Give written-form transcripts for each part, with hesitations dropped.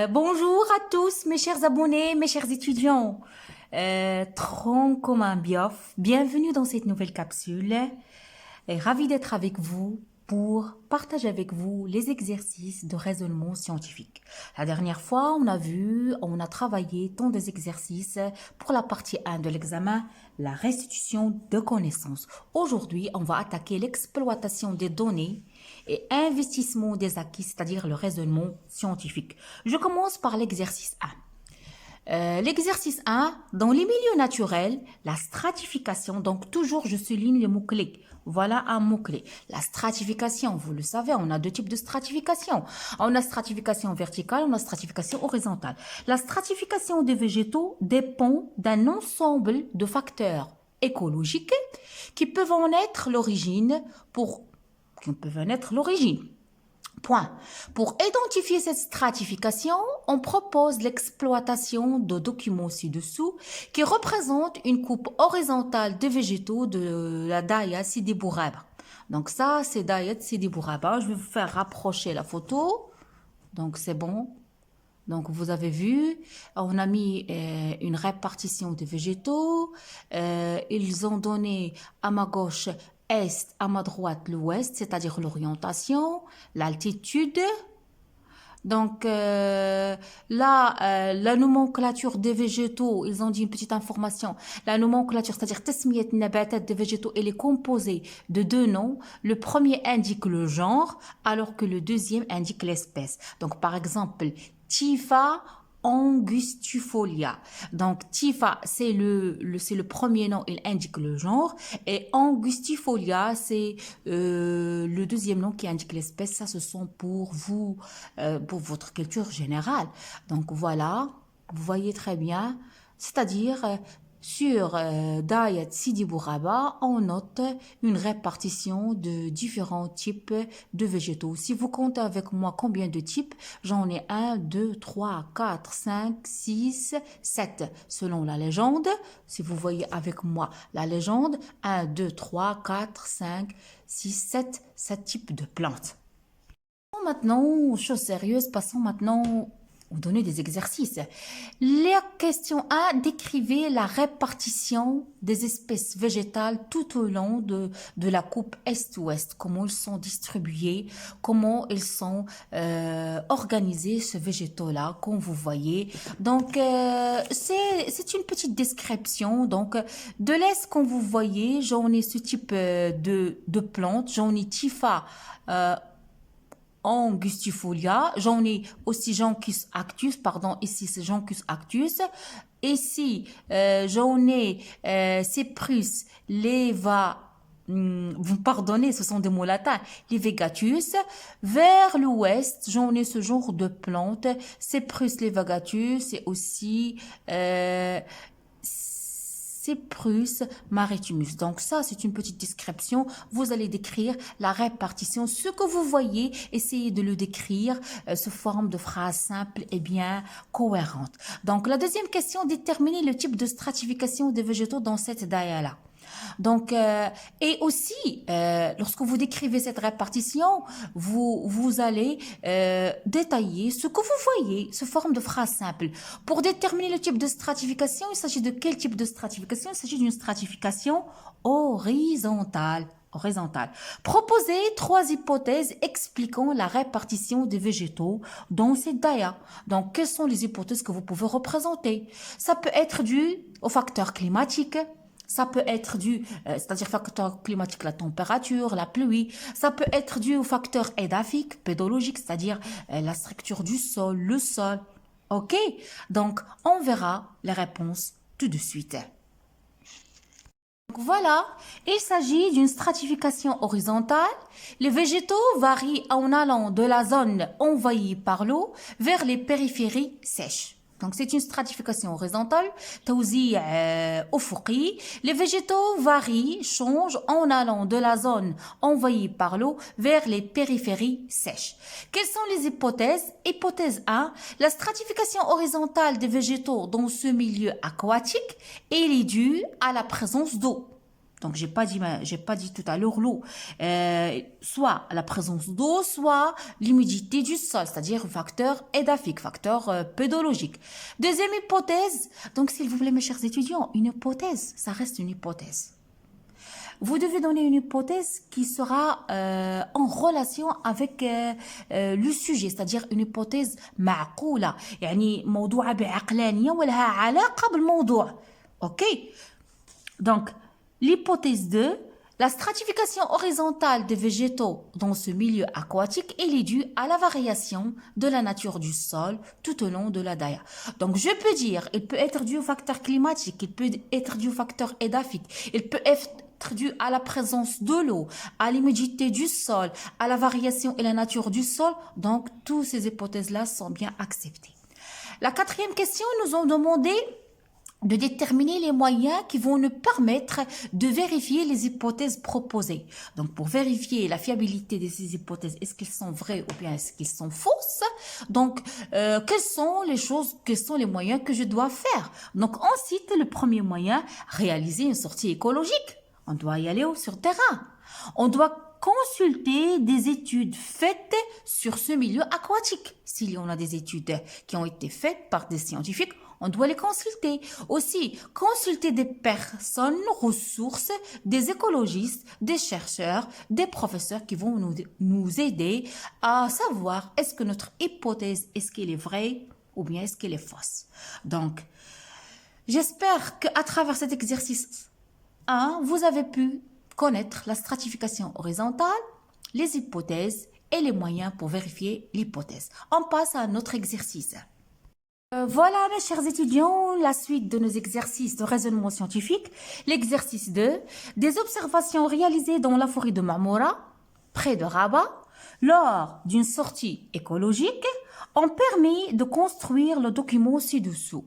Bonjour à tous mes chers abonnés, mes chers étudiants. Tronc comme un biof, bienvenue dans cette nouvelle capsule. Ravi d'être avec vous pour partager avec vous les exercices de raisonnement scientifique. La dernière fois, on a travaillé tant des exercices pour la partie 1 de l'examen, la restitution de connaissances. Aujourd'hui, on va attaquer l'exploitation des données et investissement des acquis, c'est-à-dire le raisonnement scientifique. Je commence par l'exercice 1. L'exercice 1, dans les milieux naturels, la stratification, donc toujours je souligne le mot-clé. Voilà un mot-clé. La stratification, vous le savez, on a deux types de stratification. On a stratification verticale, on a stratification horizontale. La stratification des végétaux dépend d'un ensemble de facteurs écologiques qui peuvent en être l'origine Point. Pour identifier cette stratification, on propose l'exploitation de documents ci-dessous qui représentent une coupe horizontale des végétaux de la Daya Sidi Bourraba. Donc ça, c'est Daya Sidi Bourraba. Je vais vous faire rapprocher la photo. Donc c'est bon. Donc vous avez vu, on a mis une répartition des végétaux. Ils ont donné à ma gauche est, à ma droite l'ouest, c'est-à-dire l'orientation, l'altitude. Donc là, la nomenclature des végétaux, ils ont dit une petite information. La nomenclature, c'est-à-dire tasmiyat nabatat des végétaux, elle est composée de deux noms. Le premier indique le genre, alors que le deuxième indique l'espèce. Donc par exemple, Tifa angustifolia. Donc Tifa, c'est le premier nom, il indique le genre, et angustifolia, c'est le deuxième nom qui indique l'espèce. Ça, ce sont pour vous, pour votre culture générale. Donc voilà, vous voyez très bien, c'est-à-dire sur Dayat Sidi Bourraba, on note une répartition de différents types de végétaux. Si vous comptez avec moi combien de types, j'en ai 1, 2, 3, 4, 5, 6, 7. Selon la légende, si vous voyez avec moi la légende, 1, 2, 3, 4, 5, 6, 7, 7 types de plantes. Maintenant, chose sérieuse, passons maintenant aux données des exercices. La question 1, décrivez la répartition des espèces végétales tout au long de la coupe Est-Ouest. Comment ils sont distribués, comment ils sont organisés, ce végétaux-là, comme vous voyez. Donc, c'est une petite description. Donc, de l'Est, comme vous voyez, j'en ai ce type de plantes. J'en ai Tifa, angustifolia, j'en ai aussi Janthus actus, pardon, ici c'est Janthus actus, ici j'en ai Cyprus leva, vous pardonnez, ce sont des mots latins, Levegatus. Vers l'ouest, j'en ai ce genre de plante, Cyprus levegatus, et aussi Cyprus maritimus. Donc ça, c'est une petite description. Vous allez décrire la répartition. Ce que vous voyez, essayez de le décrire sous forme de phrases simples et bien cohérentes. Donc la deuxième question, déterminer le type de stratification des végétaux dans cette daya-là. Donc, et aussi, lorsque vous décrivez cette répartition, vous allez détailler ce que vous voyez sous forme de phrases simples. Pour déterminer le type de stratification, il s'agit de quel type de stratification? Il s'agit d'une stratification horizontale. Proposez 3 hypothèses expliquant la répartition des végétaux dans cette daya. Donc, quelles sont les hypothèses que vous pouvez représenter? Ça peut être dû au facteur climatique. Ça peut être dû, c'est-à-dire facteur climatique, la température, la pluie. Ça peut être dû au facteur édaphique, pédologique, c'est-à-dire la structure du sol, le sol. OK? Donc, on verra les réponses tout de suite. Donc voilà, il s'agit d'une stratification horizontale. Les végétaux varient en allant de la zone envahie par l'eau vers les périphéries sèches. Donc, c'est une stratification horizontale, توزيع أفقي. Les végétaux varient, changent en allant de la zone envahie par l'eau vers les périphéries sèches. Quelles sont les hypothèses? Hypothèse 1, la stratification horizontale des végétaux dans ce milieu aquatique, elle est due à la présence d'eau. Donc, j'ai pas dit tout à l'heure l'eau. Soit la présence d'eau, soit l'humidité du sol, c'est-à-dire facteur édaphique, facteur pédologique. Deuxième hypothèse, donc s'il vous plaît mes chers étudiants, une hypothèse, ça reste une hypothèse. Vous devez donner une hypothèse qui sera en relation avec le sujet, c'est-à-dire une hypothèse معقولة يعني موضوعة بعقلانية ولها علاقة بالموضوع. OK? Donc, l'hypothèse 2, la stratification horizontale des végétaux dans ce milieu aquatique, elle est due à la variation de la nature du sol tout au long de la daya. Donc, je peux dire, il peut être dû au facteur climatique, il peut être dû au facteur édaphique, il peut être dû à la présence de l'eau, à l'humidité du sol, à la variation et la nature du sol. Donc, toutes ces hypothèses-là sont bien acceptées. La quatrième question, nous ont demandé de déterminer les moyens qui vont nous permettre de vérifier les hypothèses proposées. Donc, pour vérifier la fiabilité de ces hypothèses, est-ce qu'elles sont vraies ou bien est-ce qu'elles sont fausses? Donc, quelles sont les moyens que je dois faire? Donc, on cite le premier moyen, réaliser une sortie écologique. On doit y aller sur terrain. On doit consulter des études faites sur ce milieu aquatique. S'il y en a des études qui ont été faites par des scientifiques, on doit les consulter. Aussi, consulter des personnes ressources, des écologistes, des chercheurs, des professeurs qui vont nous aider à savoir est-ce que notre hypothèse, est-ce qu'elle est vraie ou bien est-ce qu'elle est fausse. Donc, j'espère qu'à travers cet exercice, vous avez pu connaître la stratification horizontale, les hypothèses et les moyens pour vérifier l'hypothèse. On passe à notre exercice. Voilà mes chers étudiants, la suite de nos exercices de raisonnement scientifique. L'exercice 2, des observations réalisées dans la forêt de Marmora, près de Rabat, lors d'une sortie écologique, ont permis de construire le document ci-dessous,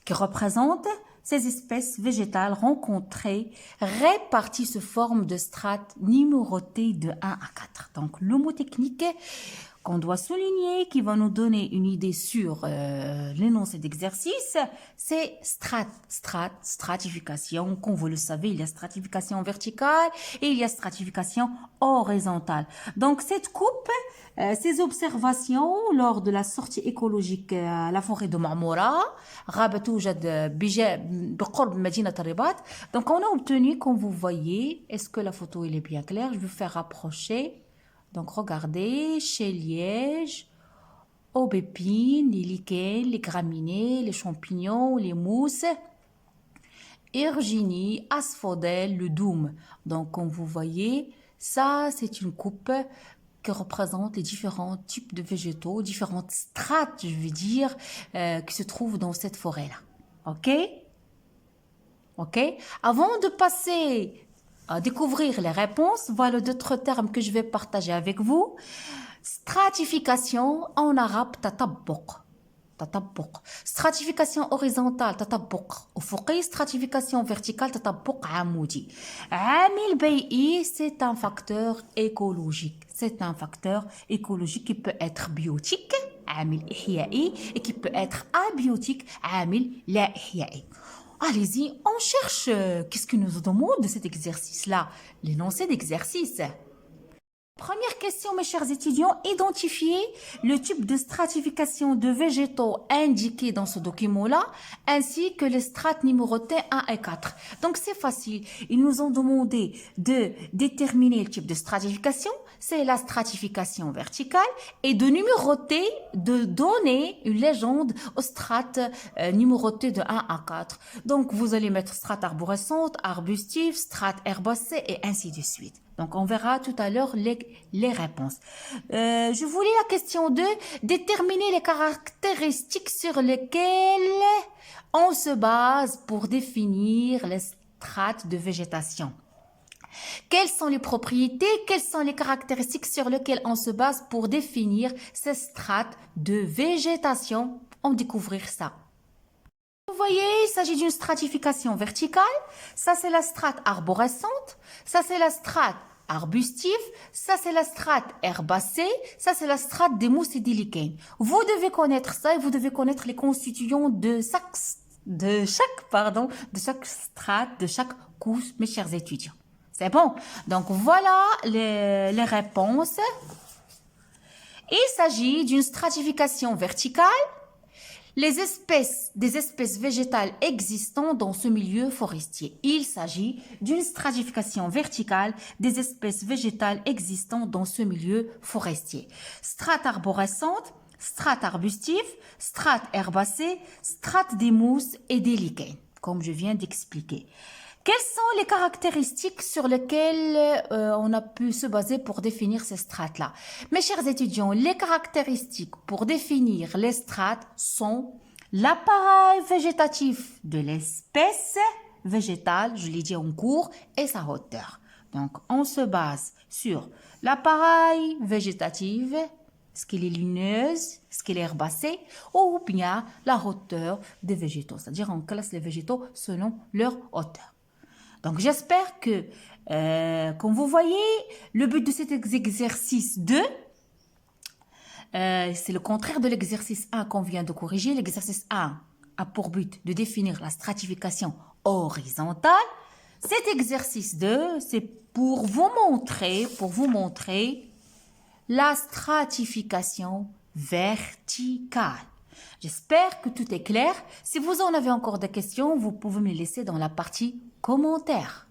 qui représente ces espèces végétales rencontrées réparties sous forme de strates numérotées de 1 à 4. Donc, le mot technique qu'on doit souligner, qui va nous donner une idée sur l'énoncé d'exercice, c'est stratification. Comme vous le savez, il y a stratification verticale et il y a stratification horizontale. Donc, cette coupe, ces observations lors de la sortie écologique à la forêt de Marmora, donc on a obtenu, comme vous voyez, est-ce que la photo elle est bien claire? Je vais faire rapprocher. Donc regardez, chez liège, aubépine, les lichens, les graminées, les champignons, les mousses, Erginie, asphodèle, le doum. Donc comme vous voyez, ça c'est une coupe qui représente les différents types de végétaux, différentes strates, je veux dire, qui se trouvent dans cette forêt-là. OK? OK? Avant de passer à découvrir les réponses, voilà d'autres termes que je vais partager avec vous. Stratification, en arabe, tatabbuq. Tatabbuq. Stratification horizontale, tatabbuq. Ufuqi, stratification verticale, tatabbuq amoudi. Amil bay'i, c'est un facteur écologique. C'est un facteur écologique qui peut être biotique, amil ihya'i, et qui peut être abiotique, amil la ihya'i. Allez-y, on cherche qu'est-ce que nous demande de cet exercice-là, l'énoncé d'exercice. Première question, mes chers étudiants, identifiez le type de stratification de végétaux indiqué dans ce document-là, ainsi que les strates numérotées 1 et 4. Donc, c'est facile. Ils nous ont demandé de déterminer le type de stratification, c'est la stratification verticale, et de numéroter, de donner une légende aux strates numérotées de 1 à 4. Donc, vous allez mettre strates arborescentes, arbustives, strates herbacées, et ainsi de suite. Donc, on verra tout à l'heure les réponses. Je voulais la question 2, déterminer les caractéristiques sur lesquelles on se base pour définir les strates de végétation. Quelles sont les propriétés, quelles sont les caractéristiques sur lesquelles on se base pour définir ces strates de végétation? On découvrir ça. Vous voyez, il s'agit d'une stratification verticale. Ça, c'est la strate arborescente. Ça, c'est la strate arbustive. Ça, c'est la strate herbacée. Ça, c'est la strate des mousses et des lichens. Vous devez connaître ça et vous devez connaître les constituants de chaque strate, de chaque coup, mes chers étudiants. C'est bon. Donc, voilà les réponses. Il s'agit d'une stratification verticale. Des espèces végétales existant dans ce milieu forestier. Il s'agit d'une stratification verticale des espèces végétales existant dans ce milieu forestier. Strates arborescentes, strates arbustives, strates herbacées, strates des mousses et des lichens, comme je viens d'expliquer. Quelles sont les caractéristiques sur lesquelles on a pu se baser pour définir ces strates-là? Mes chers étudiants, les caractéristiques pour définir les strates sont l'appareil végétatif de l'espèce végétale, je l'ai dit en cours, et sa hauteur. Donc, on se base sur l'appareil végétatif, est-ce qu'elle est lumineuse, est-ce qu'elle est herbacée, ou bien la hauteur des végétaux. C'est-à-dire, on classe les végétaux selon leur hauteur. Donc, j'espère que, comme vous voyez, le but de cet exercice 2, c'est le contraire de l'exercice 1 qu'on vient de corriger. L'exercice 1 a pour but de définir la stratification horizontale. Cet exercice 2, c'est pour vous montrer la stratification verticale. J'espère que tout est clair. Si vous en avez encore des questions, vous pouvez me les laisser dans la partie commentaires.